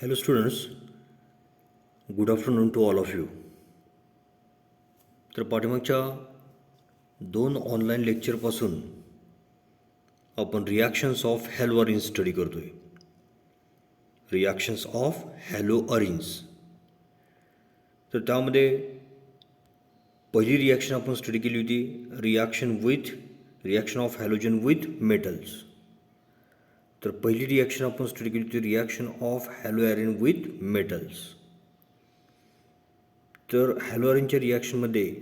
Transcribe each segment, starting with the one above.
Hello students, good afternoon to all of you. तर पाठीमागच्या 2 online लेक्चरपासून आपण reactions of haloarenes study करतोय. Reactions of haloarenes. तर त्यामध्ये पहिली रिॲक्शन आपण स्टडी केली होती reaction of halogen with metals. तर पहिली रिॲक्शन आपण स्टडी केली होती reaction of haloarene with metals. तर हॅलो अरेनच्या रिॲक्शनमध्ये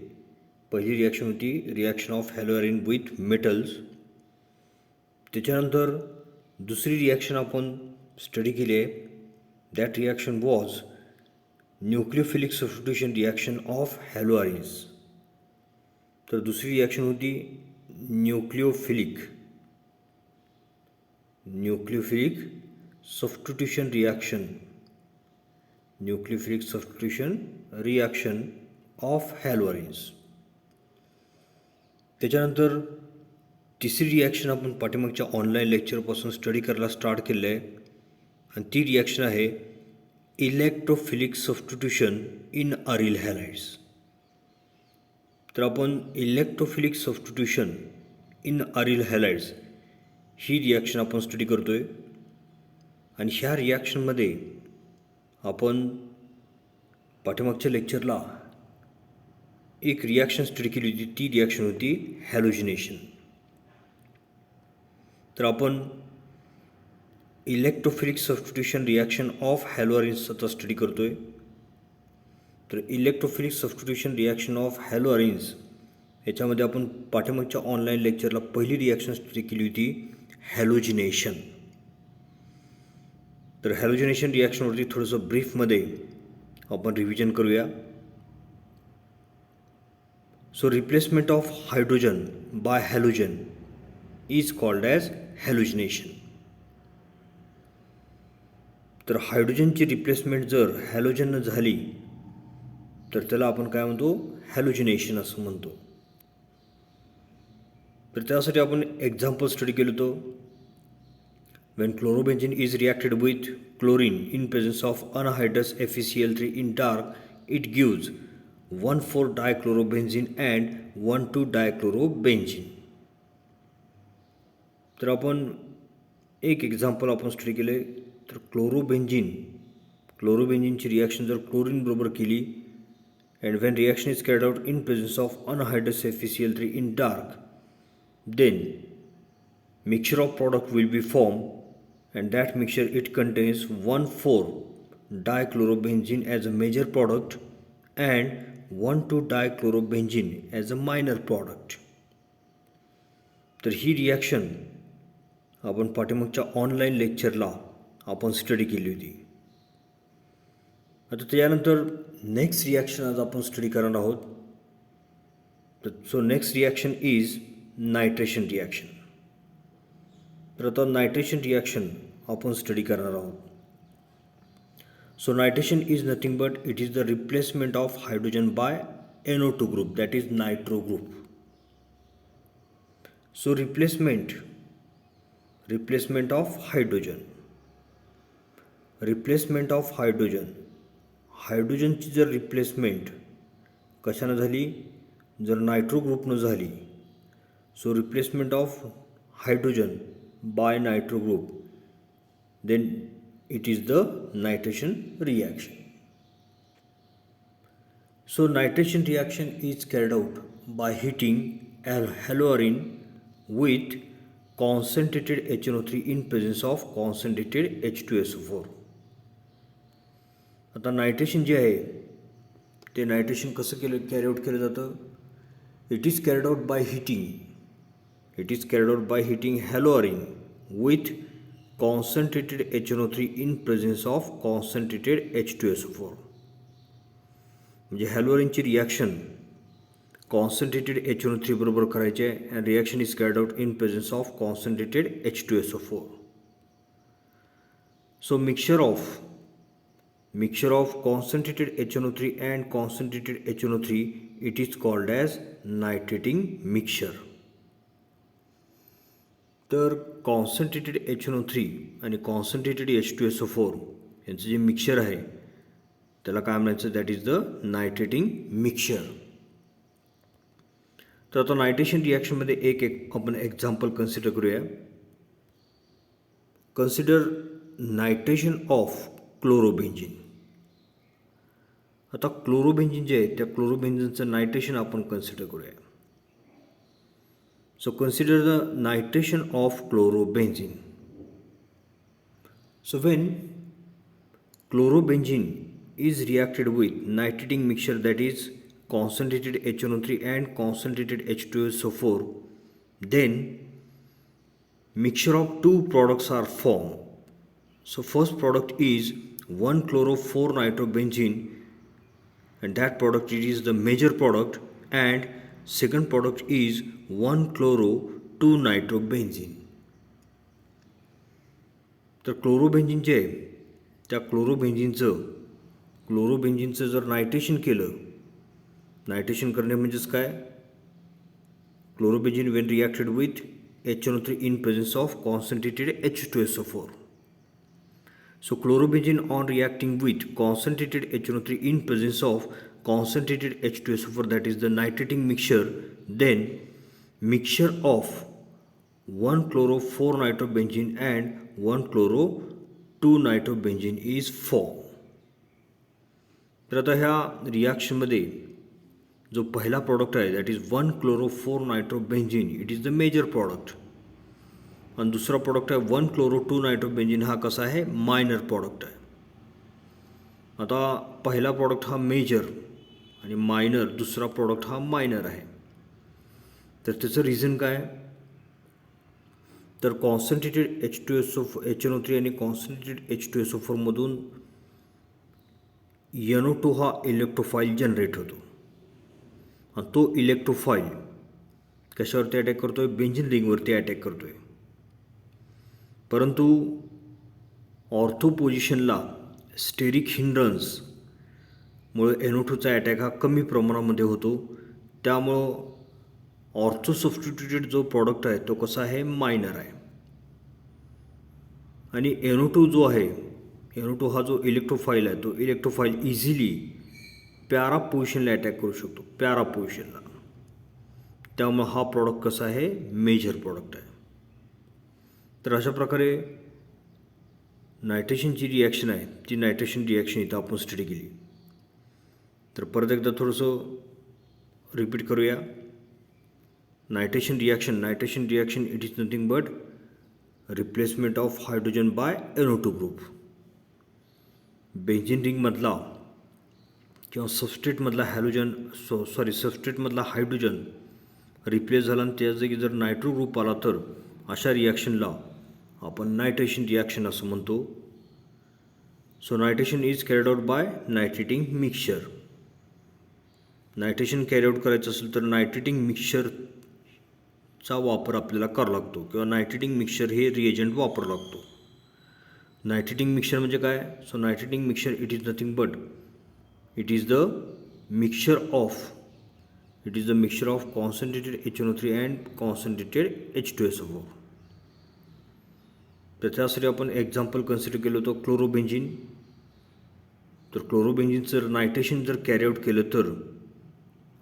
पहिली रिॲक्शन होती reaction of haloarene with metals. त्याच्यानंतर दुसरी रिॲक्शन आपण स्टडी केली आहे. That reaction was nucleophilic substitution reaction of haloarenes. तर दुसरी रिॲक्शन होती nucleophilic substitution reaction of haloarenes. त्याच्यानंतर तिसरी रिॲक्शन आपण पाठीमागच्या ऑनलाईन लेक्चरपासून स्टडी करायला स्टार्ट केलं आहे आणि ती रिॲक्शन आहे electrophilic substitution in aryl halides. तर आपण electrophilic substitution in aryl halides ही रिॲक्शन आपण स्टडी करतो आहे. आणि ह्या रिॲक्शनमध्ये आपण पाठीमागच्या लेक्चरला एक रिॲक्शन स्टडी केली होती. ती रिॲक्शन होती हॅलोजिनेशन. तर आपण electrophilic substitution reaction of hello arenes आता स्टडी करतो आहे. तर electrophilic substitution reaction of hello arenes याच्यामध्ये आपण पाठीमागच्या ऑनलाईन लेक्चरला पहिली रिॲक्शन स्टडी केली होती हॅलोजिनेशन. तर हॅलोजिनेशन रिॲक्शनवरती थोडंसं ब्रीफमध्ये आपण रिव्हिजन करूया. So replacement of hydrogen by halogen is called as halogenation. तर हायड्रोजनची रिप्लेसमेंट जर हॅलोजननं झाली तर त्याला आपण काय म्हणतो हॅलोजिनेशन असं म्हणतो. तर त्यासाठी आपण एक्झाम्पल स्टडी केलं होतं. When chlorobenzene is reacted with chlorine in presence of anhydrous FeCl3 in dark, it gives 1,4-dichlorobenzene and 1,2-dichlorobenzene. तर आपण एक एक्झाम्पल आपण स्टडी केले. तर क्लोरोबेन्झिनची रिॲक्शन जर क्लोरीन बरोबर केली and when reaction is carried out in presence of anhydrous FeCl3 in dark, then mixture of product will be formed, and that mixture it contains 1,4-dichlorobenzene as a major product and 1,2-dichlorobenzene as a minor product. तर ही reaction आपण पाठीमागच्या online लेक्चरला आपण study केली होती. आता त्यानंतर next reaction आज आपण स्टडी करणार आहोत. So next reaction is nitration reaction. तर आता नायट्रेशन रिॲक्शन आपण स्टडी करणार आहोत. So nitration is nothing but it is the replacement of hydrogen by NO2 group, that is nitro group. So replacement of hydrogen hydrogen जर replacement कशानं झाली, जर nitro ग्रुपनं झाली, so replacement of hydrogen by nitro group, then it is the nitration reaction. So nitration reaction is carried out by heating haloarine with concentrated HNO3 in presence of concentrated H2SO4. आता nitration जे आहे ते nitration कसं carry out केलं जातं. It is carried out bye heating haloarine with concentrated HNO3 in presence of concentrated H2SO4. म्हणजे हॅलोअरिनची reaction concentrated HNO3 बरोबर करायचे आहे and reaction is carried out in presence of concentrated H2SO4. So mixture of concentrated HNO3 and concentrated HNO3, it is called as nitrating mixture. तर concentrated HNO3 आणि concentrated H2SO4 यांचं जे mixture आहे त्याला काय म्हणायचं, that is the nitrating mixture. तर आता नायट्रेशन रिॲक्शनमध्ये एक आपण एक्झाम्पल कन्सिडर करूया. Consider nitration of chlorobenzene. आता क्लोरोबेन्झिन जे आहे त्या क्लोरोबेन्झिनचं नायट्रेशन आपण कन्सिडर करूया. So consider the nitration of chlorobenzene. So when chlorobenzene is reacted with nitrating mixture, that is concentrated HNO3 and concentrated H2SO4, then mixture of two products are formed. So first product is 1-chloro-4-nitrobenzene, and that product it is the major product, and second product is 1-chloro-2-nitrobenzene. तर chlorobenzene जे आहे त्या क्लोरोबेन्झिनचं जर nitration केलं, nitration करणे म्हणजेच काय, chlorobenzene when reacted with HNO3 in presence of concentrated H2SO4. So chlorobenzene on reacting with concentrated HNO3 in presence of concentrated H2SO4, that is the nitrating mixture. Then mixture of 1-chloro-4-nitrobenzene and 1-chloro-2-nitrobenzene is formed. तर आता ह्या रिॲक्शनमध्ये जो पहिला product आहे that is 1-chloro-4-nitrobenzene, it is the major product, आणि दुसरा product आहे 1-chloro-2-nitrobenzene, हा कसा आहे, मायनर प्रॉडक्ट आहे. आता पहिला प्रॉडक्ट हा मेजर आणि मायनर, दुसरा प्रॉडक्ट हा मायनर आहे. तर त्याचं रिझन काय, तर कॉन्सन्ट्रेटेड HNO3 आणि कॉन्सन्ट्रेटेड H2SO4 मधून NO2 हा इलेक्ट्रोफाईल जनरेट होतो, आणि तो इलेक्ट्रोफाईल कशावरती अटॅक करतो आहे, बेन्झीन रिंगवरती अटॅक करतो आहे. परंतु ऑर्थो पोझिशनला स्टेरिक हिंड्रन्समुळे NO2चा अटॅक हा कमी प्रमाणामध्ये होतो. त्यामुळं ऑर्थो सबस्टिट्यूटेड जो प्रॉडक्ट आहे तो कसा आहे, मायनर आहे. आणि NO2 जो आहे, NO2 हा जो इलेक्ट्रोफाईल आहे तो इलेक्ट्रोफाईल इझिली पॅरा पोझिशनला अटॅक करू शकतो, पॅरा पोझिशनला. त्यामुळे हा प्रॉडक्ट कसा आहे, मेजर प्रॉडक्ट आहे. तर अशा प्रकारे नायट्रेशनची रिॲक्शन आहे ती नायट्रेशन रिॲक्शन इथं आपण स्टडी केली. तर परत एकदा थोडंसं रिपीट करूया. Nitration reaction it is nothing but replacement of hydrogen by NO2 group. Benzene रिंगमधला किंवा सबस्ट्रेटमधला सबस्ट्रेटमधला हायड्रोजन रिप्लेस झाला आणि त्या जागी जर नायट्रो ग्रुप आला तर अशा रिॲक्शनला आपण नायट्रेशन रिॲक्शन असं म्हणतो. So nitration is carried out by nitrating mixture. Nitration carry out करायचं असेल तर नायट्रेटिंग मिक्सचरचा वापर आपल्याला करावा लागतो, किंवा नायट्रेटिंग मिक्सचर हे रिएजंट वापरावं लागतो. नायट्रेटिंग मिक्सचर म्हणजे काय, so nitrating mixture it is nothing but it is the mixture of concentrated HNO3 and concentrated H2SO4. तर त्यासाठी आपण एक्झाम्पल कन्सिडर केलं होतं क्लोरोबेन्झिन. तर क्लोरोबेन्झिनचं जर नायट्रेशन जर कॅरी आउट केलं तर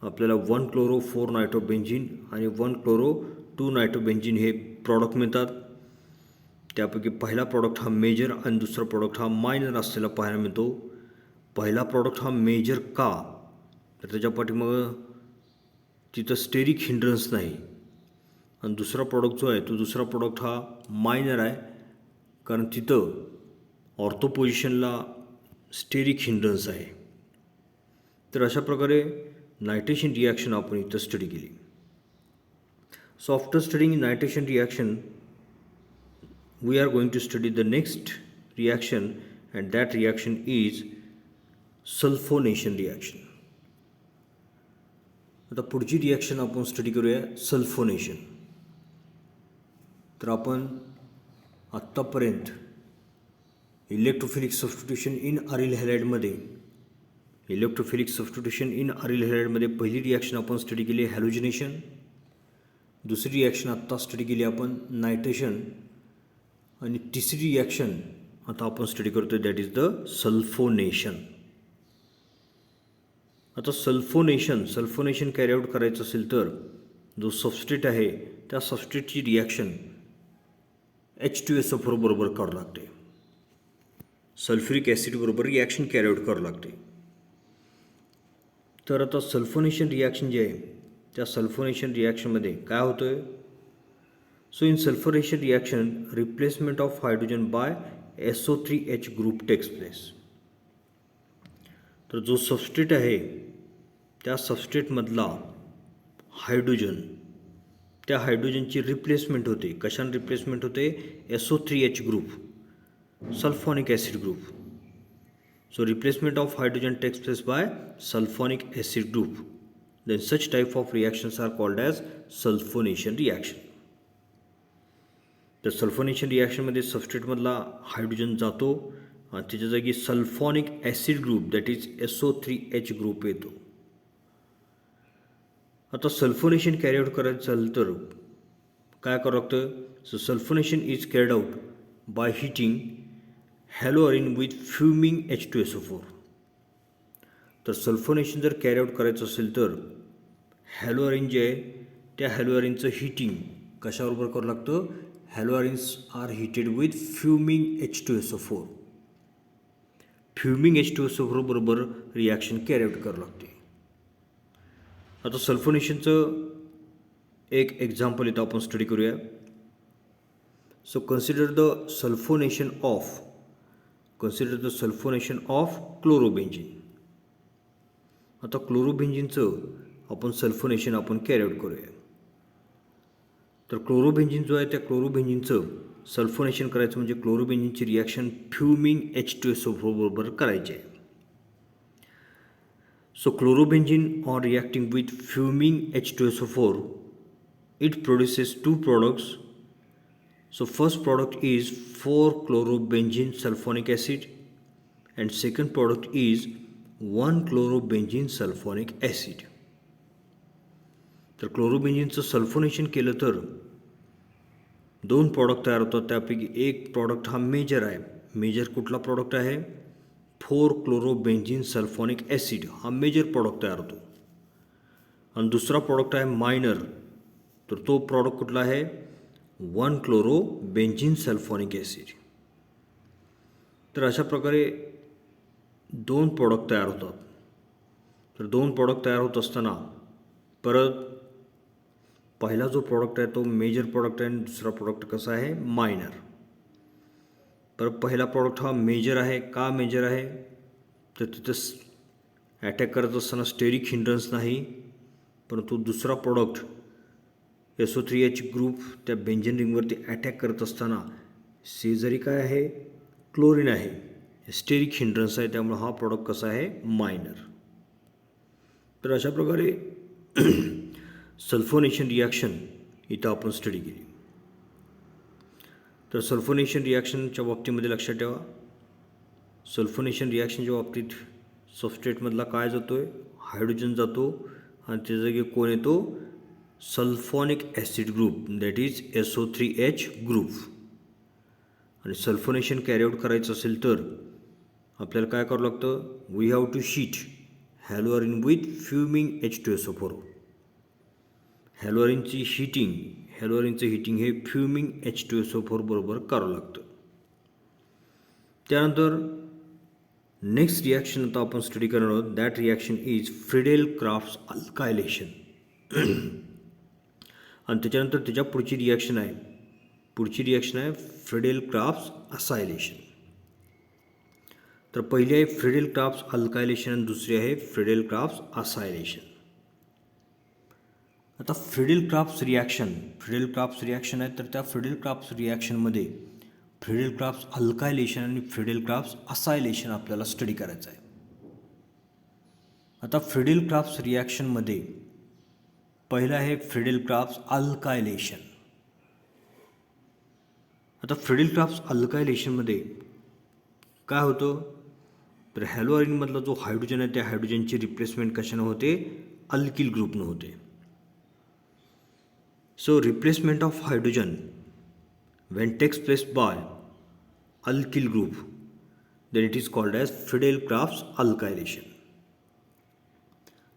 आपल्याला 1-chloro-4-nitrobenzene आणि 1-chloro-2-nitrobenzene हे प्रॉडक्ट मिळतात. त्यापैकी पहिला प्रॉडक्ट हा मेजर आणि दुसरा प्रॉडक्ट हा मायनर असलेला पाहायला मिळतो. पहिला प्रॉडक्ट हा मेजर का, तर त्याच्या पाठीमागं तिथं स्टेरिक हिंड्रन्स नाही, आणि दुसरा प्रॉडक्ट जो आहे तो दुसरा प्रॉडक्ट हा मायनर आहे, कारण तिथं ऑर्थो पोझिशनला स्टेरिक हिंड्रन्स आहे. तर अशा प्रकारे नायट्रेशन रिॲक्शन आपण इथं स्टडी केली. So after studying nitration reaction we are going to study the next reaction, and that reaction is sulfonation reaction. आता पुढची रिॲक्शन आपण स्टडी करूया सल्फोनेशन. तर आपण आत्तापर्यंत इलेक्ट्रोफिलिक सबस्टिट्यूशन इन अरिल हॅलाइडमध्ये पहिली रिॲक्शन आपण स्टडी केली हॅलोजिनेशन. दुसरी रिॲक्शन आत्ता स्टडी केली आपण नायट्रेशन, आणि तिसरी रिॲक्शन आता आपण स्टडी करतोय दॅट इज द सल्फोनेशन. आता सल्फोनेशन कॅरी आउट करायचं असेल तर जो सबस्ट्रेट आहे त्या सबस्ट्रेटची रिॲक्शन H2SO4 बरोबर करावं लागते. सल्फ्युरिक ॲसिड बरोबर रिॲक्शन कॅरी आउट करावं लागते. तर आता सल्फोनेशन रिॲक्शन जे आहे त्या सल्फोनेशन रिॲक्शनमध्ये काय होतं आहे? So in sulphonation reaction replacement of hydrogen by SO3H group takes place. तर जो सबस्ट्रेट आहे त्या सबस्ट्रेटमधला हायड्रोजन त्या हायड्रोजनची रिप्लेसमेंट होते. कशाने रिप्लेसमेंट होते? SO3H group, sulphonic acid group. So replacement of hydrogen takes place by sulfonic acid group. Then such type of reactions are called as sulfonation reaction. तर sulfonation रिॲक्शनमध्ये सबस्ट्रेटमधला हायड्रोजन जातो आणि त्याच्या जागी sulfonic acid group that is SO3H group येतो. आता sulphonation carry out करायचं झालं तर काय करावं लागतं? So sulfonation is carried out by heating haloarene with fuming H2SO4. तर सल्फोनेशन जर कॅरी आउट करायचं असेल तर हॅलोअरिन जे आहे त्या हॅलोअरिनचं हिटिंग कशाबरोबर करावं लागतं? Haloarenes are heated with fuming H2SO4. Fuming H2SO4 बरोबर रिॲक्शन कॅरी आउट करावं लागते. आता सल्फोनेशनचं एक एक्झाम्पल इथं आपण स्टडी करूया. So consider the sulfonation of chlorobenzene. आता क्लोरोबेन्झिनचं आपण सल्फोनेशन आपण कॅरी आउट करूया. तर क्लोरोबेन्झिन जो आहे त्या क्लोरोबेन्झिनचं सल्फोनेशन करायचं म्हणजे क्लोरोबेन्झिनची रिॲक्शन फ्युमिंग H2SO4 बरोबर करायची आहे. So chlorobenzene on reacting with fuming H2SO4 it produces two products. So first product is 4-chlorobenzene sulfonic acid and second product is 1-chlorobenzene sulfonic acid. तर क्लोरोबेन्झिनचं सल्फोनेशन केलं तर 2 प्रॉडक्ट तयार होतात. त्यापैकी एक प्रॉडक्ट हा मेजर आहे. मेजर कुठला प्रॉडक्ट आहे? 4-chlorobenzene sulfonic acid हा मेजर प्रॉडक्ट तयार होतो. आणि दुसरा प्रॉडक्ट आहे मायनर. तर तो प्रॉडक्ट कुठला आहे? 1-chlorobenzene sulfonic acid. तर अशा प्रकारे 2 प्रॉडक्ट तयार होतात. तर 2 प्रॉडक्ट तयार होत असताना परत पहिला जो प्रॉडक्ट आहे तो मेजर प्रॉडक्ट आहे आणि दुसरा प्रॉडक्ट कसा आहे? मायनर. परत पहिला प्रॉडक्ट हा मेजर आहे. का मेजर आहे? तर तिथं अटॅक करत असताना स्टेरिक हिंड्रन्स नाही, परंतु दुसरा प्रॉडक्ट SO3H ग्रुप त्या बेंझिन रिंगवरती अटॅक करत असताना शेजारी काय आहे? क्लोरीन आहे. स्टेरिक हिंड्रन्स आहे. त्यामुळे हा प्रॉडक्ट कसा आहे? मायनर. तर अशा प्रकारे सल्फोनेशन रिॲक्शन इथं आपण स्टडी केली. तर सल्फोनेशन रिॲक्शनच्या बाबतीमध्ये लक्षात ठेवा, सल्फोनेशन रिॲक्शनच्या बाबतीत सबस्ट्रेटमधला काय जातो आहे? हायड्रोजन जातो आणि त्याच्या जागी कोण येतो? Sulfonic acid group that is SO3H group. आणि सल्फोनेशन कॅरी आउट करायचं असेल तर आपल्याला काय करावं लागतं? We have to heat haloarene with fuming H2SO4. हॅलोअरिनचं हिटिंग हे फ्युमिंग H2SO4 बरोबर करावं लागतं. त्यानंतर नेक्स्ट रिॲक्शन आता आपण स्टडी करणार आहोत. That reaction is Friedel Crafts alkylation. आणि त्याच्यानंतर त्याच्या पुढची रिॲक्शन आहे फ्रिडेल-क्राफ्ट्स असायलेशन. तर पहिली आहे फ्रिडेल-क्राफ्ट्स अल्कायलेशन आणि दुसरी आहे फ्रिडेल-क्राफ्ट्स असायलेशन. आता फ्रिडेल-क्राफ्ट्स रिॲक्शन आहे. तर त्या फ्रिडेल-क्राफ्ट्स रिॲक्शनमध्ये फ्रिडेल-क्राफ्ट्स अल्कायलेशन आणि फ्रिडेल-क्राफ्ट्स असायलेशन आपल्याला स्टडी करायचं आहे. आता फ्रिडेल-क्राफ्ट्स रिॲक्शनमध्ये पहिलं आहे फ्रिडेल-क्राफ्ट्स अल्कायलेशन. आता फ्रिडेल-क्राफ्ट्स अल्कायलेशनमध्ये काय होतं? तर हॅलोअरिनमधला जो हायड्रोजन आहे त्या हायड्रोजनची रिप्लेसमेंट कशानं होते? अल्किल ग्रुपनं होते. So replacement of hydrogen when takes place by alkyl group, then it is called as Friedel-Crafts alkylation.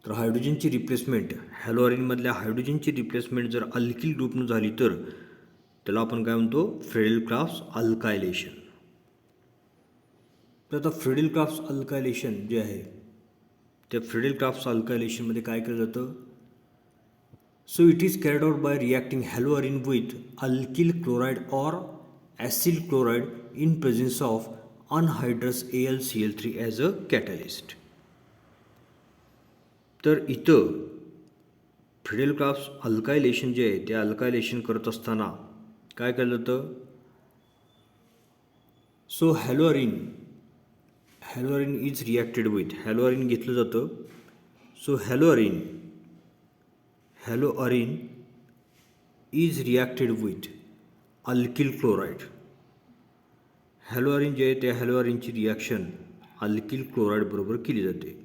तर हायड्रोजनची रिप्लेसमेंट हॅलोअरिनमधल्या हायड्रोजनची रिप्लेसमेंट जर अल्किल ग्रुपनं झाली तर त्याला आपण काय म्हणतो फ्रेडेल-क्राफ्ट्स अल्कायलेशन. तर आता फ्रेडेल-क्राफ्ट्स अल्कायलेशन जे आहे त्या फ्रेडेल-क्राफ्ट्स अल्कायलेशनमध्ये काय केलं जातं. So it is carried out by reacting haloarene with alkyl chloride or acyl chloride in presence of anhydrous AlCl3 as a catalyst. तर इथं फ्रेडेल-क्राफ्ट्स अल्कायलेशन जे आहे ते अल्कायलेशन करत असताना काय केलं जातं. So haloarene is reacted with haloarene घेतलं जातं. So haloarene is reacted with alkyl chloride. Haloarene जे आहे त्या हॅलोअरिनची रिॲक्शन अल्किल क्लोराइड बरोबर केली जाते.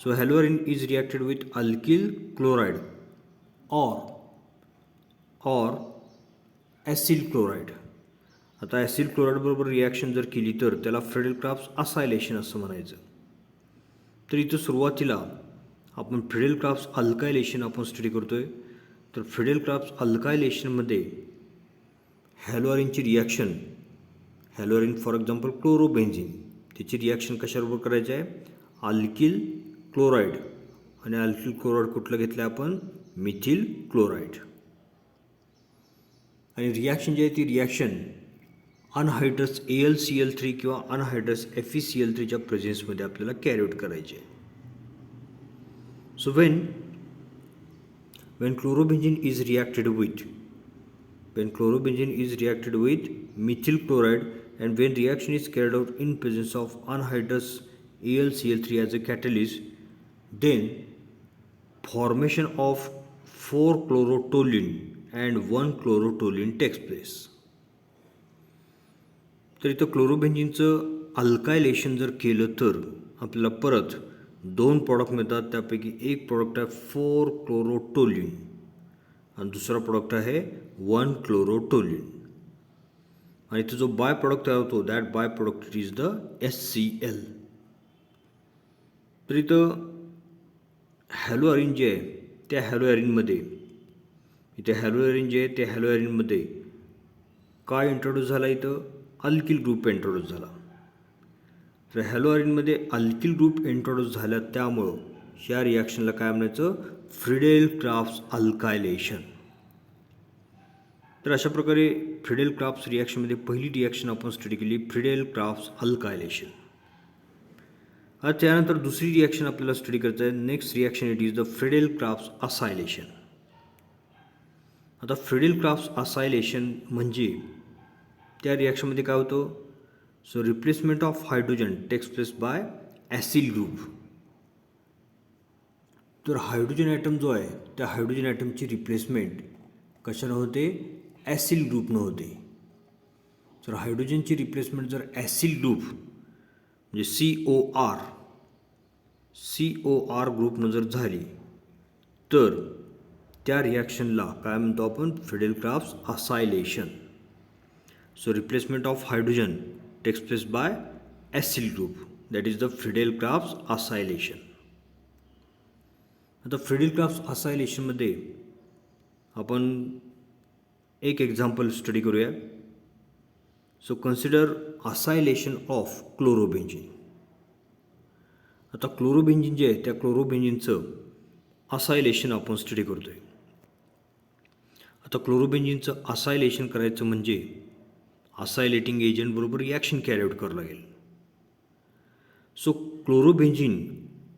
So haloarine is reacted with alkyl chloride or acyl chloride. आता ॲसिल क्लोराईड बरोबर रिॲक्शन जर केली तर त्याला फ्रेडेल-क्राफ्ट्स असायलेशन असं म्हणायचं. तर इथं सुरुवातीला आपण फ्रेडेल-क्राफ्ट्स अल्कायलेशन आपण स्टडी करतोय. तर फ्रेडेल-क्राफ्ट्स अल्कायलेशनमध्ये हॅलोअरिनची रिॲक्शन हॅलोअरिन फॉर एक्झाम्पल क्लोरोबेन्झिन त्याची रिॲक्शन कशाबरोबर करायची आहे अल्किल क्लोराइड आणि अल्किल क्लोराइड कुठलं घेतलं आपण मिथिल क्लोराइड. आणि रिॲक्शन जी आहे ती रिॲक्शन अनहायड्रस AlCl3 किंवा अनहायड्रस FeCl3च्या प्रेझेन्समध्ये आपल्याला कॅरी आउट करायची आहे. So when chlorobenzene is reacted with methyl chloride and when reaction is carried out in presence of anhydrous AlCl3 as a catalyst, then formation of 4-chlorotoluene and 1-chlorotoluene takes place. तर इथं क्लोरोबेन्झिनचं अल्कायलेशन जर केलं तर आपल्याला परत 2 product मिळतात. त्यापैकी एक प्रॉडक्ट आहे 4-chlorotoluene आणि दुसरा प्रॉडक्ट आहे 1-chlorotoluene. आणि तो जो बाय प्रॉडक्ट तयार होतो that by product is the HCl. तर इथं हॅलोअरिन जे आहे त्या हॅलोअरिनमध्ये काय इंट्रोड्यूस झाला इथं अल्किल ग्रुप इंट्रोड्यूस झाला. तर हॅलोअरिनमध्ये अल्किल ग्रुप इंट्रोड्यूस झाला त्यामुळं ह्या रिॲक्शनला काय म्हणायचं फ्रेडेल-क्राफ्ट्स अल्कायलेशन. तर अशा प्रकारे फ्रेडेल-क्राफ्ट्स रिॲक्शनमध्ये पहिली रिॲक्शन आपण स्टडी केली फ्रेडेल-क्राफ्ट्स अल्कायलेशन. आता त्यानंतर दुसरी रिॲक्शन आपल्याला स्टडी करायचं आहे. Next reaction it is the Friedel Crafts acylation. आता फ्रेडेल-क्राफ्ट्स असायलेशन म्हणजे त्या रिॲक्शनमध्ये काय होतं. So replacement of hydrogen takes place by acyl group. तर हायड्रोजन ॲटम जो आहे त्या हायड्रोजन ॲटमची रिप्लेसमेंट कशानं होते ॲसिल ग्रुपनं होते. तर हायड्रोजनची रिप्लेसमेंट जर ॲसिल ग्रुप म्हणजे COR ग्रुपनं जर झाली तर त्या रिॲक्शनला काय म्हणतो आपण Friedel Crafts acylation. So replacement of hydrogen takes place by acyl group that is the Friedel Crafts acylation. आता फ्रेडेल-क्राफ्ट्स असायलेशनमध्ये आपण एक एक्झाम्पल स्टडी करूया. So consider acylation of chlorobenzene. आता क्लोरोबेन्झिन जे आहे त्या क्लोरोबेन्झिनचं असायलेशन आपण स्टडी करतोय. आता क्लोरोबेन्झिनचं असायलेशन करायचं म्हणजे असायलेटिंग एजंट बरोबर रिॲक्शन कॅरी आउट करावं लागेल. So chlorobenzene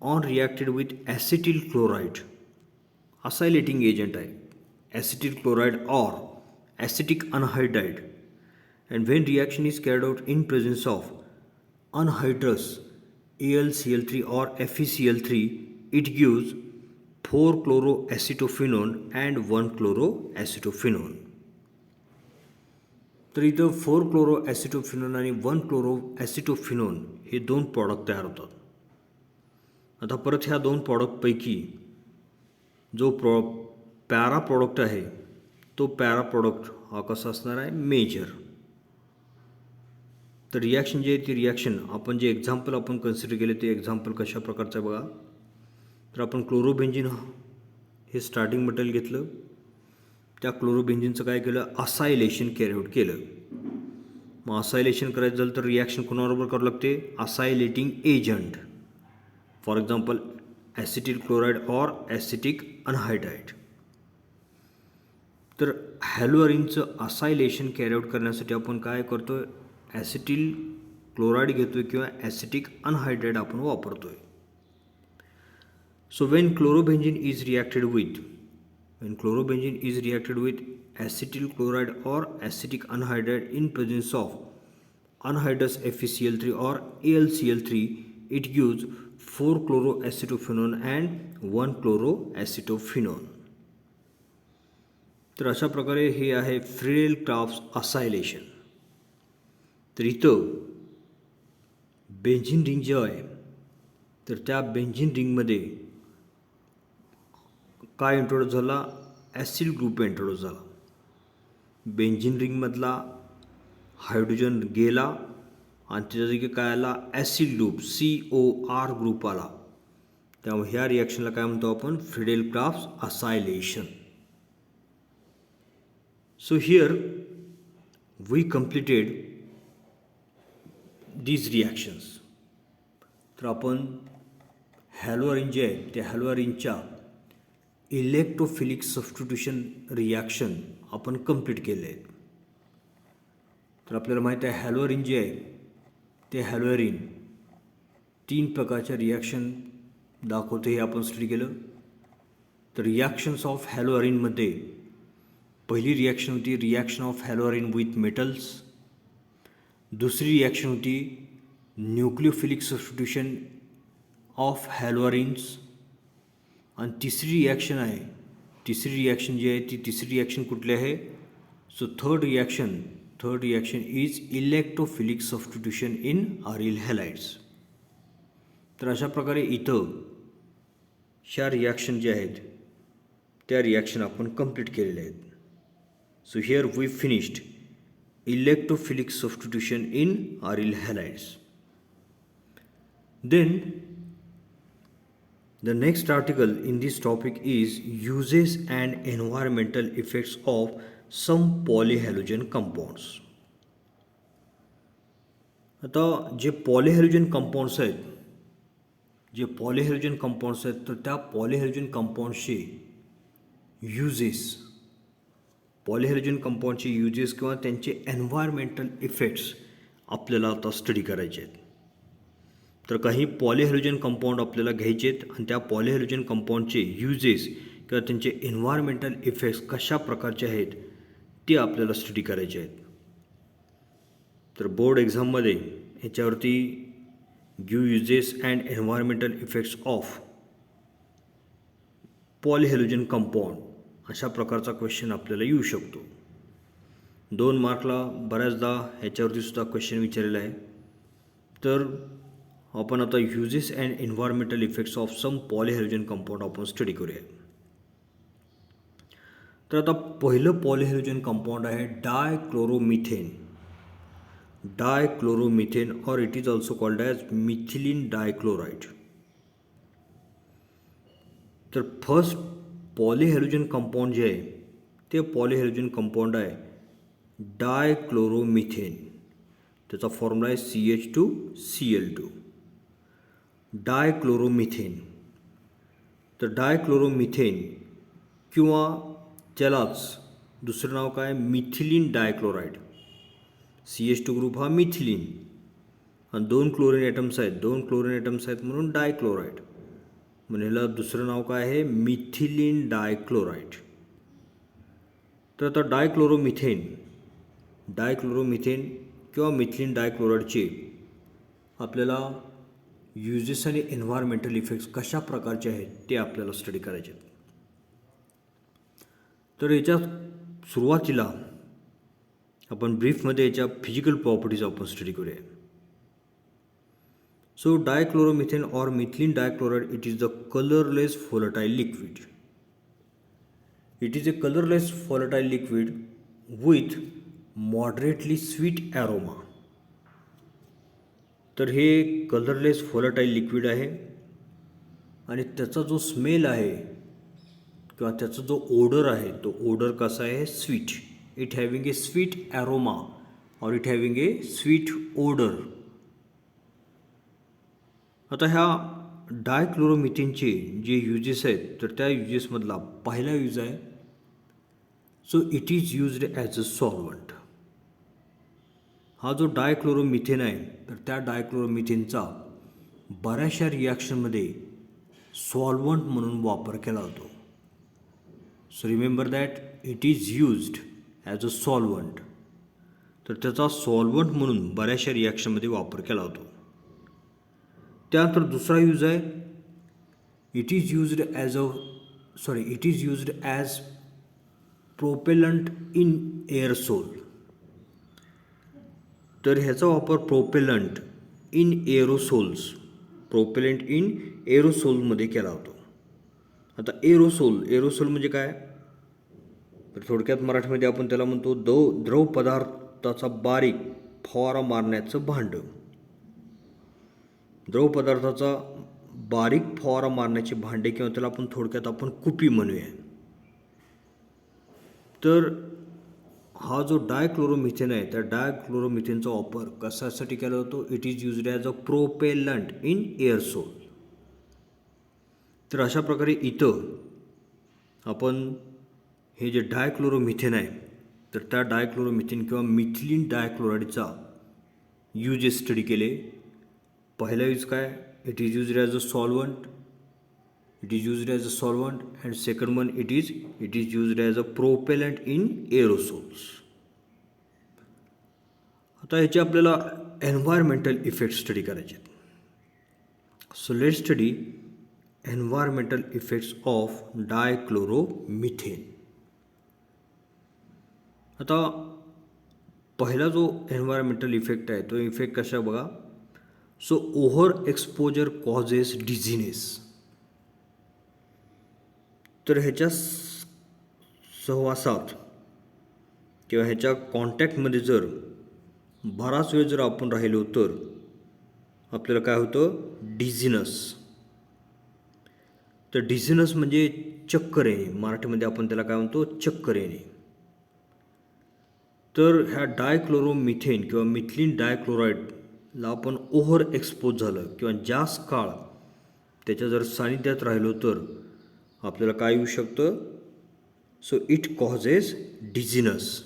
on reacted with acetyl chloride acylating agent आहे acetyl chloride or acetic anhydride. And when reaction is carried out in presence of anhydrous AlCl3 or FeCl3, it gives 4-chloroacetophenone and 1-chloroacetophenone. तर इथं 4-chloroacetophenone आणि 1-chloroacetophenone हे 2 product तयार होतात. आता परत ह्या 2 प्रॉडक्टपैकी जो पॅरा प्रॉडक्ट आहे तो पॅरा प्रॉडक्ट हा कसा असणार आहे मेजर. तर रिॲक्शन जे आहे ती रिॲक्शन आपण जे एक्झाम्पल आपण कन्सिडर केले ते एक्झाम्पल कशा प्रकारचं आहे बघा. तर आपण क्लोरोबेन्झिन हे स्टार्टिंग मटेरियल घेतलं, त्या क्लोरोबेन्झिनचं काय केलं, असायलेशन कॅरी आउट केलं. मग असायलेशन करायचं झालं तर रिॲक्शन कोणाबरोबर करावं लागते, acylating agent, for example acetyl chloride or acetic anhydride. तर हॅलोअरिनचं असायलेशन कॅरी आउट करण्यासाठी आपण काय करतो आहे, ॲसिटिल क्लोराईड घेतो आहे किंवा ॲसिटिक अनहायड्राइड आपण वापरतो आहे. So when chlorobenzene is reacted with acetyl chloride or acetic anhydride in presence of anhydrous FeCl3 or AlCl3, it gives 4-chloroacetophenone and 1-chloroacetophenone. तर अशा प्रकारे हे आहे फ्रिडेल-क्राफ्ट असायलेशन. तर इथं बेन्झिन रिंग जे आहे तर त्या बेन्झिन रिंगमध्ये काय इंट्रोड्यूस झाला, ॲसिड ग्रुप इंट्रोड्यूस झाला. बेन्झिन रिंगमधला हायड्रोजन गेला आणि त्याच्या जागी काय आला, ॲसिड ग्रुप COR ग्रुप आला. त्यामुळे ह्या रिॲक्शनला काय म्हणतो आपण, Friedel Craft acylation. So here we completed these reactions. तर आपण हॅलोअरिन जे आहे त्या हॅलोअरिनच्या इलेक्ट्रोफिलिक सबस्टिट्यूशन रिॲक्शन आपण कंप्लीट केले आहेत. तर आपल्याला माहीत आहे हॅलोअरिन जे आहे ते हॅलोअरिन 3 प्रकारच्या रिॲक्शन दाखवते, हे आपण स्टडी केलं. तर रिॲक्शन्स ऑफ हॅलोअरिनमध्ये पहिली रिॲक्शन होती रिॲक्शन ऑफ हॅलोअरिन विथ मेटल्स. दुसरी रिॲक्शन होती न्यूक्लियोफिलिक सबस्टिट्यूशन ऑफ हॅलोअरिन्स. आणि तिसरी रिॲक्शन आहे, तिसरी रिॲक्शन जी आहे ती तिसरी रिॲक्शन कुठली आहे, so third reaction is electrophilic substitution in aryl halides. तर अशा प्रकारे इथं ह्या रिॲक्शन ज्या आहेत त्या रिॲक्शन आपण कंप्लीट केलेल्या आहेत. So here we finished electrophilic substitution in aryl halides. Then the next article in this topic is uses and environmental effects of some polyhalogen compounds. आता जे पॉलीहॅलोजन कंपाऊंड्स आहेत तर त्या पॉलीहॅलोजन कंपाऊंड्सचे यूजेस किंवा त्यांचे एन्व्हायरमेंटल इफेक्ट्स आपल्याला आता स्टडी करायचे आहेत. तर काही पॉलीहॅलोजन कंपाऊंड आपल्याला घ्यायचे आहेत आणि त्या पॉलीहॅलोजन कंपाऊंडचे यूजेस किंवा त्यांचे एन्व्हायरमेंटल इफेक्ट्स कशा प्रकारचे आहेत ते आपल्याला स्टडी करायचे आहेत. तर बोर्ड एक्झाममध्ये ह्याच्यावरती give uses and environmental effects of polyhalogen compound अशा प्रकारचा क्वेश्चन आपल्याला येऊ शकतो. 2 मार्कला बऱ्याचदा ह्याच्यावरती सुद्धा क्वेश्चन विचारलेला आहे. तर आपण आता uses and environmental effects of some polyhalogen compound आपण स्टडी करूया. तर आता पहिलं पॉलीहॅलोजन कंपाऊंड आहे डायक्लोरोमिथेन और it is also called as methylene dichloride. तर फर्स्ट पॉलीहॅलोजन कंपाऊंड जे आहे ते पॉलीहॅलोजन कंपाऊंड आहे डायक्लोरोमिथेन. त्याचा फॉर्म्युला आहे CH2Cl2. डायक्लोरोमिथेन. तर डायक्लोरोमिथेन किंवा त्यालाच दुसरं नाव काय, मिथिलीन डायक्लोराइड. CH2 ग्रुप हा मिथिलीन आणि 2 क्लोरीन ॲटम्स आहेत म्हणून डायक्लोराइड. म्हणजे ह्याला दुसरं नाव काय आहे, मिथिलीन डायक्लोराइड. तर आता डायक्लोरोमिथेन किंवा मिथिलीन डायक्लोराइडचे आपल्याला यूजेस आणि एन्व्हायरमेंटल इफेक्ट्स कशा प्रकारचे आहेत ते आपल्याला स्टडी करायचे आहेत. तर याच्या सुरुवातीला आपण ब्रीफमध्ये याच्या फिजिकल प्रॉपर्टीज आपण स्टडी करूया. सो डायक्लोरोमिथेन और methylene dichloride it is the colourless volatile liquid. It is a colorless volatile liquid with moderately sweet aroma. तर हे कलरलेस व्होलाटाईल लिक्विड आहे आणि त्याचा जो स्मेल आहे किंवा त्याचा जो ओडर आहे तो ओडर कसा आहे, sweet. It having a sweet aroma और it having a sweet odour. आता ह्या डायक्लोरोमिथेनचे जे युजेस आहेत तर त्या युजेसमधला पहिला यूज आहे, so it is used as a solvent. हा जो डायक्लोरोमिथेन आहे तर त्या डायक्लोरोमिथेनचा बऱ्याचशा रिॲक्शनमध्ये सॉल्वंट म्हणून वापर केला जातो. So remember that it is used as a solvent. तर त्याचा सॉल्वंट म्हणून बऱ्याचशा रिॲक्शनमध्ये वापर केला जातो. त्यानंतर दुसरा यूज आहे, it is used as propellant in aerosol. तर ह्याचा वापर प्रोपेलंट इन एरोसोलमध्ये केला होतो. आता एरोसोल म्हणजे काय, तर थोडक्यात मराठीमध्ये आपण त्याला म्हणतो द्रव पदार्थाचा बारीक फवारा मारण्याचं भांडं. द्रव पदार्थाचा बारीक फवारा मारण्याचे भांडे किंवा त्याला आपण थोडक्यात कुपी म्हणूया. तर हा जो डायक्लोरोमिथेन आहे त्या डायक्लोरोमिथेनचा वापर कशासाठी केला जातो, it is used as a propellant in aerosol. तर अशा प्रकारे इथं आपण हे जे डायक्लोरोमिथेन आहे तर त्या डायक्लोरोमिथेन किंवा मिथिलीन डायक्लोराईडचा यूजेस स्टडी केले. पहिला यूज काय, it is used as a solvent. And second one it is used as a propellant in aerosols. आता ह्याचे आपल्याला एन्व्हायरमेंटल इफेक्ट स्टडी करायचे आहेत. So let study environmental effects of dichloromethane. आता पहिला जो एन्व्हायरमेंटल इफेक्ट आहे तो इफेक्ट कशा बघा, so over exposure causes dizziness. तर ह्याच्या सहवासात किंवा ह्याच्या कॉन्टॅक्टमध्ये जर बराच वेळ जर आपण राहिलो तर आपल्याला काय होतं, डिझिनस. तर डिझिनस म्हणजे चक्कर येणे, मराठीमध्ये आपण त्याला काय म्हणतो, चक्कर येणे. तर ह्या डायक्लोरोमिथेन किंवा मिथिलीन डायक्लोराईडला आपण ओव्हर एक्सपोज झालं किंवा जास्त काळ त्याच्या जर सानिध्यात राहिलो तर आपल्याला काय येऊ शकतं, सो इट कॉजेस डिझिनस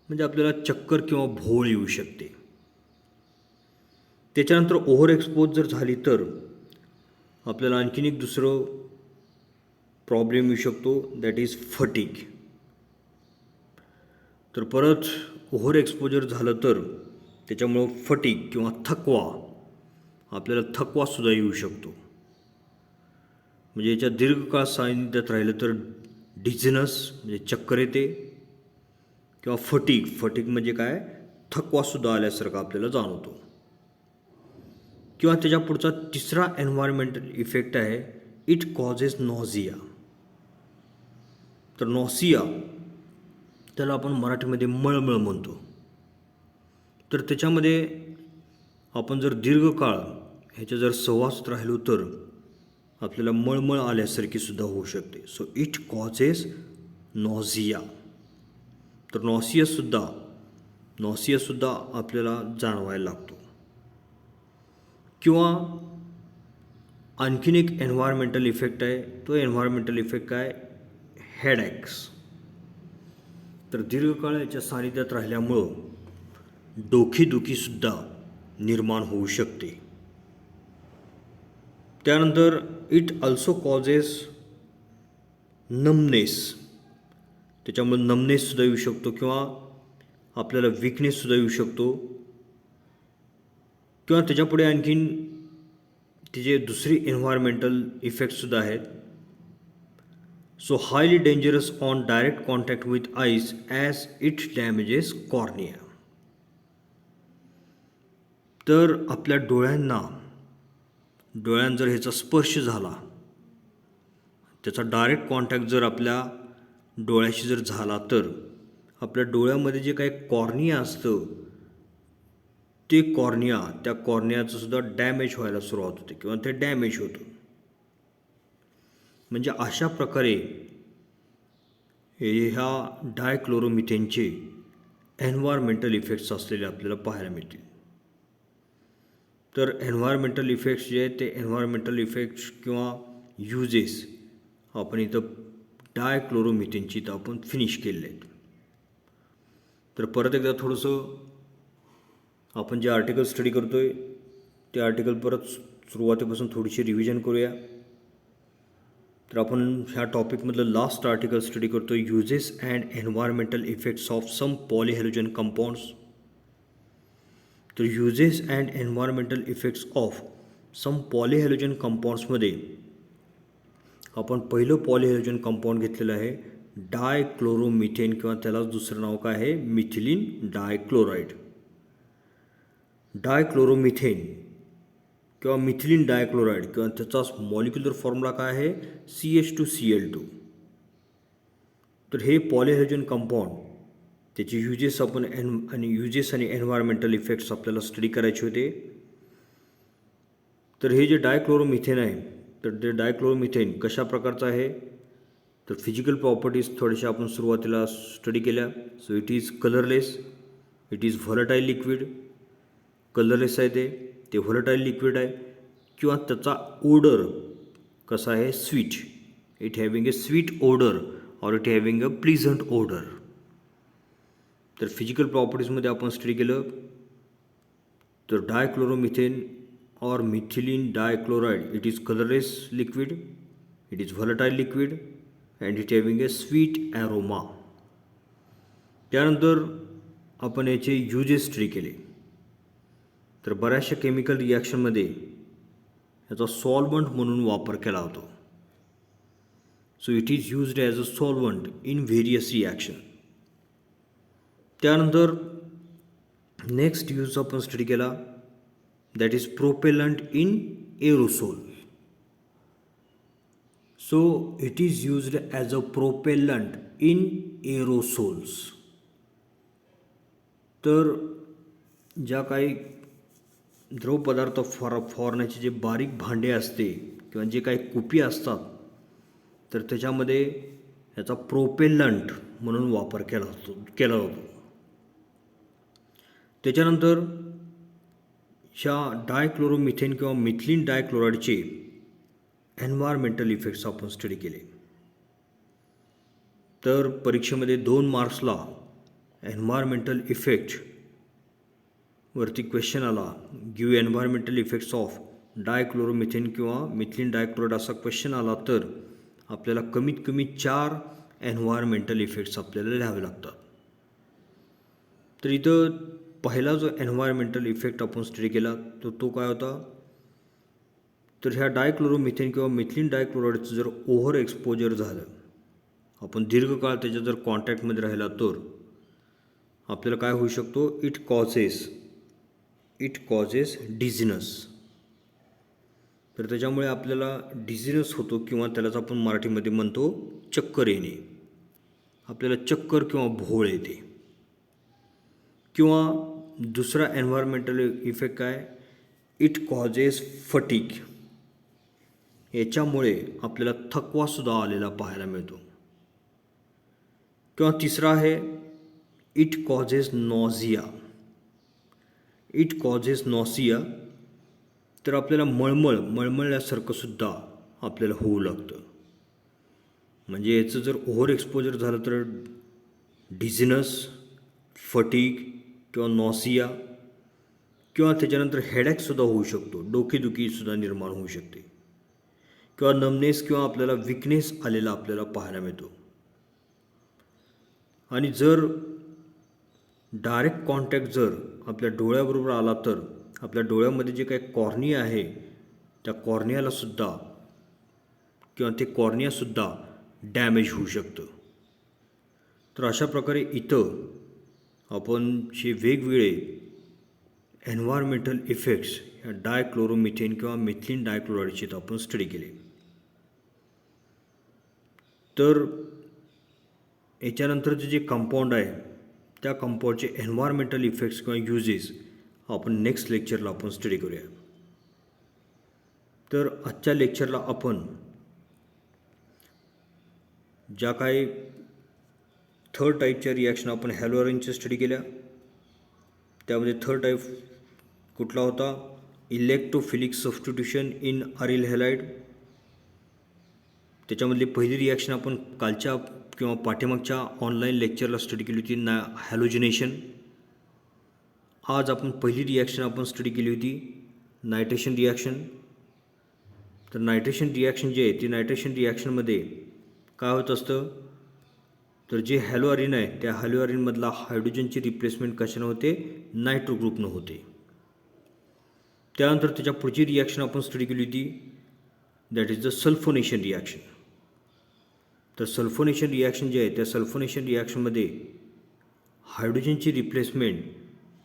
म्हणजे आपल्याला चक्कर किंवा भोळ येऊ शकते. त्याच्यानंतर ओव्हर एक्सपोज जर झाली तर आपल्याला आणखीन एक दुसरं प्रॉब्लेम येऊ शकतो, दॅट इज फटीग. तर परत ओव्हर एक्सपोजर झालं तर त्याच्यामुळं फटीग किंवा थकवा, आपल्याला थकवासुद्धा येऊ शकतो. म्हणजे याच्या दीर्घकाळ सानिध्यात राहिलं तर डिझिनस म्हणजे चक्कर येते किंवा फटीग म्हणजे काय, थकवासुद्धा आल्यासारखं आपल्याला जाणवतो. किंवा त्याच्या पुढचा तिसरा एन्व्हायरमेंटल इफेक्ट आहे, इट कॉजेस नॉझिया. तर नॉसिया त्याला आपण मराठीमध्ये मळमळ म्हणतो. तर त्याच्यामध्ये आपण जर दीर्घकाळ ह्याच्या जर सहवासात राहिलो तर आपल्याला मळमळ आल्यासारखी सुद्धा होऊ शकते. So it causes nausea. तर नॉसियासुद्धा आपल्याला जाणवायला लागतो. किंवा आणखीन एक एन्व्हायरमेंटल इफेक्ट आहे, तो एन्व्हायरमेंटल इफेक्ट काय, हेडॅक्स. तर दीर्घकाळ याच्या सानिध्यात राहिल्यामुळं डोकेदुखीसुद्धा निर्माण होऊ शकते. त्यानंतर इट ऑल्सो कॉजेस नमनेस. त्याच्यामुळे नमनेससुद्धा येऊ शकतो किंवा आपल्याला विकनेससुद्धा येऊ शकतो. किंवा त्याच्यापुढे आणखीन तिचे दुसरी एन्व्हायरमेंटल इफेक्टसुद्धा आहेत. So highly dangerous on direct contact with eyes as it damages cornea. तर आपल्या डोळ्यांना जर ह्याचा स्पर्श झाला, त्याचा डायरेक्ट कॉन्टॅक्ट जर आपल्या डोळ्याशी जर झाला तर आपल्या डोळ्यामध्ये जे काही कॉर्निया असतं ते कॉर्निया, त्या कॉर्नियाचं सुद्धा डॅमेज व्हायला सुरुवात होते किंवा ते डॅमेज होतं. म्हणजे अशा प्रकारे ह्या डायक्लोरोमिथेनचे एन्व्हायरमेंटल इफेक्ट्स असलेले आपल्याला पाहायला मिळतील. तर एन्व्हायरमेंटल इफेक्ट्स जे आहेत ते एन्व्हायरमेंटल इफेक्ट्स किंवा युजेस आपण इथं डायक्लोरोमिथेनची इथं आपण फिनिश केलेले आहेत. तर परत एकदा थोडंसं आपण जे आर्टिकल स्टडी करतो आहे ते आर्टिकल परत सुरुवातीपासून थोडीशी रिव्हिजन करूया. तर आपण ह्या टॉपिकमधलं लास्ट आर्टिकल स्टडी करतो आहे, uses and environmental effects of some polyhalogen compounds. तर uses and environmental effects of some polyhalogen कंपाऊंड्समध्ये आपण पहिलं पॉलीहॅलोजन कंपाऊंड घेतलेलं आहे डायक्लोरोमिथेन किंवा त्यालाच दुसरं नाव काय आहे, मिथिलीन डायक्लोराइड. डायक्लोरोमिथेन किंवा मिथिलीन डायक्लोराइड किंवा त्याचा मॉलिक्युलर फॉर्म्युला काय आहे, CH2Cl2. तर हे पॉलीहॅलोजन कंपाऊंड त्याचे युजेस आपण युजेस आणि एन्व्हायरमेंटल इफेक्ट्स आपल्याला स्टडी करायचे होते. तर हे जे डायक्लोरोमिथेन आहे तर ते डायक्लोरोमिथेन कशा प्रकारचं आहे, तर फिजिकल प्रॉपर्टीज थोड्याशा आपण सुरुवातीला स्टडी केल्या. So it is colourless, it is volatile liquid. Colourless आहे ते व्हॉलटाईल लिक्विड आहे किंवा त्याचा ओडर कसा आहे, sweet. It having a sweet odour or it having a pleasant odour. तर फिजिकल प्रॉपर्टीजमध्ये आपण स्टडी केलं तर dichloromethane or methylene dichloride, it is colorless liquid, it is volatile liquid and it having a sweet aroma. त्यानंतर आपण याचे uses study केले. तर बऱ्याचशा केमिकल रिॲक्शनमध्ये याचा सॉल्वंट म्हणून वापर केला होतो. So it is used as a solvent in various reaction. त्यानंतर नेक्स्ट यूज आपण स्टडी केला, that is propellant in aerosol. So it is used as a propellant in aerosols. तर ज्या काही द्रवपदार्थ फवारण्याचे जे बारीक भांडे असते किंवा जे काही कुपी असतात तर त्याच्यामध्ये याचा प्रोपेलंट म्हणून वापर केला जातो. त्याच्यानंतर ह्या डायक्लोरोमिथेन किंवा मिथिलीन डायक्लोराइडचे एन्व्हायरमेंटल इफेक्ट्स आपण स्टडी केले. तर परीक्षेमध्ये 2 मार्क्सला एन्व्हायरमेंटल इफेक्ट वरती क्वेश्चन आला, give environmental effects of dichloromethane किंवा मिथिलीन डायक्लोराइड असा क्वेश्चन आला तर आपल्याला कमीत कमी 4 एन्व्हायरमेंटल इफेक्ट्स आपल्याला लिहावे लागतात. तर इथं पहिला जो एन्व्हायरमेंटल इफेक्ट आपण स्टडी केला तर तो काय होता, तर ह्या डायक्लोरोमिथेन किंवा मिथिलीन डायक्लोराइडचं जर ओव्हर एक्सपोजर झालं, आपण दीर्घकाळ त्याच्या जर कॉन्टॅक्टमध्ये राहिला तर आपल्याला काय होऊ शकतो, इट कॉजेस डिझिनस. तर त्याच्यामुळे आपल्याला डिझिनस होतो किंवा त्यालाच आपण मराठीमध्ये म्हणतो चक्कर येणे. आपल्याला चक्कर किंवा भोळ येते. किंवा दुसरा एन्व्हायरमेंटल इफेक्ट काय, इट कॉजेस फटीग. याच्यामुळे आपल्याला थकवासुद्धा आलेला पाहायला मिळतो. किंवा तिसरा आहे it causes nausea. It causes nausea, तर आपल्याला मळमळल्यासारखं सुद्धा आपल्याला होऊ लागतं. म्हणजे याचं जर ओव्हर एक्सपोजर झालं तर डिझिनस, फटीग किंवा नॉसिया किंवा त्याच्यानंतर हेडॅकसुद्धा होऊ शकतो, डोकेदुखीसुद्धा निर्माण होऊ शकते किंवा नमनेस किंवा आपल्याला विकनेस आलेला आपल्याला पाहायला मिळतो. आणि जर डायरेक्ट कॉन्टॅक्ट जर आपल्या डोळ्याबरोबर आला तर आपल्या डोळ्यामध्ये जे काही कॉर्निया आहे त्या कॉर्नियालासुद्धा किंवा ते कॉर्नियासुद्धा डॅमेज होऊ शकतं. तर अशा प्रकारे इथं आपण जे वेगवेगळे एन्व्हायरमेंटल इफेक्ट्स या डायक्लोरोमिथेन किंवा मिथिलीन डायक्लोराइडचे आपण स्टडी केले. तर याच्यानंतरचे जे कंपाऊंड आहे त्या कंपाऊंडचे एन्व्हायरमेंटल इफेक्ट्स किंवा युजेस आपण नेक्स्ट लेक्चरला आपण स्टडी करूया. तर आजच्या लेक्चरला आपण ज्या काही थर्ड टाईपच्या रिॲक्शन आपण हॅलोअरिनच्या स्टडी केल्या, त्यामध्ये थर्ड टाईप कुठला होता? Electrophilic substitution in aryl halide. त्याच्यामधली पहिली रिॲक्शन आपण कालच्या किंवा पाठीमागच्या ऑनलाईन लेक्चरला स्टडी केली होती, हॅलोजिनेशन. आज आपण पहिली रिॲक्शन आपण स्टडी केली होती नायट्रेशन रिॲक्शन. तर नायट्रेशन रिॲक्शन जे आहे ती नायट्रेशन रिॲक्शनमध्ये काय होत असतं, तर जे हॅलोअरिन आहे त्या हॅलोअरिनमधला हायड्रोजनची रिप्लेसमेंट कशानं होते? नायट्रो ग्रुपनं होते. त्यानंतर त्याच्या पुढची रिॲक्शन आपण स्टडी केली होती, that is the sulphonation reaction. तर सल्फोनेशन रिॲक्शन जे आहे त्या सल्फोनेशन रिॲक्शनमध्ये हायड्रोजनची रिप्लेसमेंट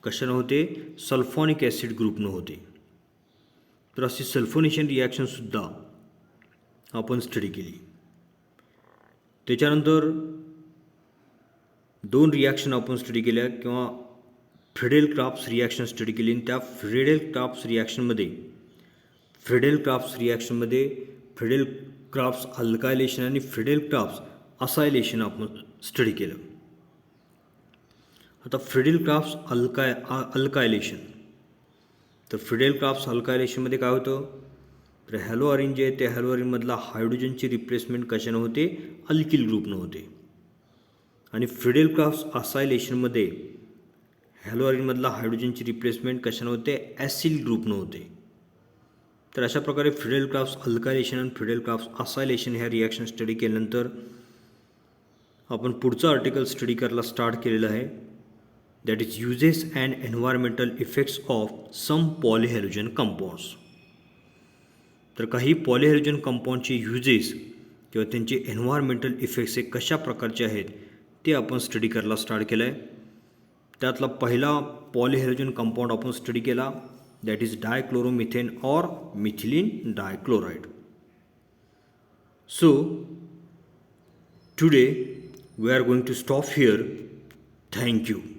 कशानं होते? सल्फॉनिक ॲसिड ग्रुपनं होते. तर अशी सल्फोनेशन रिॲक्शनसुद्धा आपण स्टडी केली. त्याच्यानंतर दोन रिॲक्शन आपण स्टडी केल्या किंवा फ्रिडेल क्राफ्ट्स रिॲक्शन स्टडी केली. आणि त्या फ्रिडेल क्राफ्ट्स रिॲक्शनमध्ये फ्रिडेल क्राफ्ट्स अल्कायलेशन आणि फ्रिडेल क्राफ्ट्स असायलेशन आपण स्टडी केलं. आता फ्रिडेल क्राफ्ट्स अल्कायलेशन, तर फ्रिडेल क्राफ्ट्स अल्कायलेशनमध्ये काय होतं, तर हॅलोअरिन जे आहे त्या हॅलोअरिनमधला हायड्रोजनची रिप्लेसमेंट कशानं होते? अल्किल ग्रुपनं होते. आणि फ्रिडेल क्राफ्ट्स असायलेशनमध्ये हॅलोअरिनमधला हायड्रोजनची रिप्लेसमेंट कशानं होते? ॲसिल ग्रुपनं होते. तर अशा प्रकारे फ्रिडेल क्राफ्ट्स अल्कायलेशन आणि फ्रिडेल क्राफ्ट्स असायलेशन ह्या रिॲक्शन स्टडी केल्यानंतर आपण पुढचं आर्टिकल स्टडी करायला स्टार्ट केलेलं आहे, that is uses and environmental effects of some polyhalogen compounds. तर काही पॉलिहॅलोजन कंपाऊंडचे युजेस किंवा त्यांचे एन्व्हायरमेंटल इफेक्ट्स हे कशा प्रकारचे आहेत ते आपण स्टडी करायला स्टार्ट केलं आहे. त्यातला पहिला पॉलिहॅलोजन कंपाऊंड आपण स्टडी केला, that is dichloromethane or methylene dichloride. So today we are going to stop here. Thank you.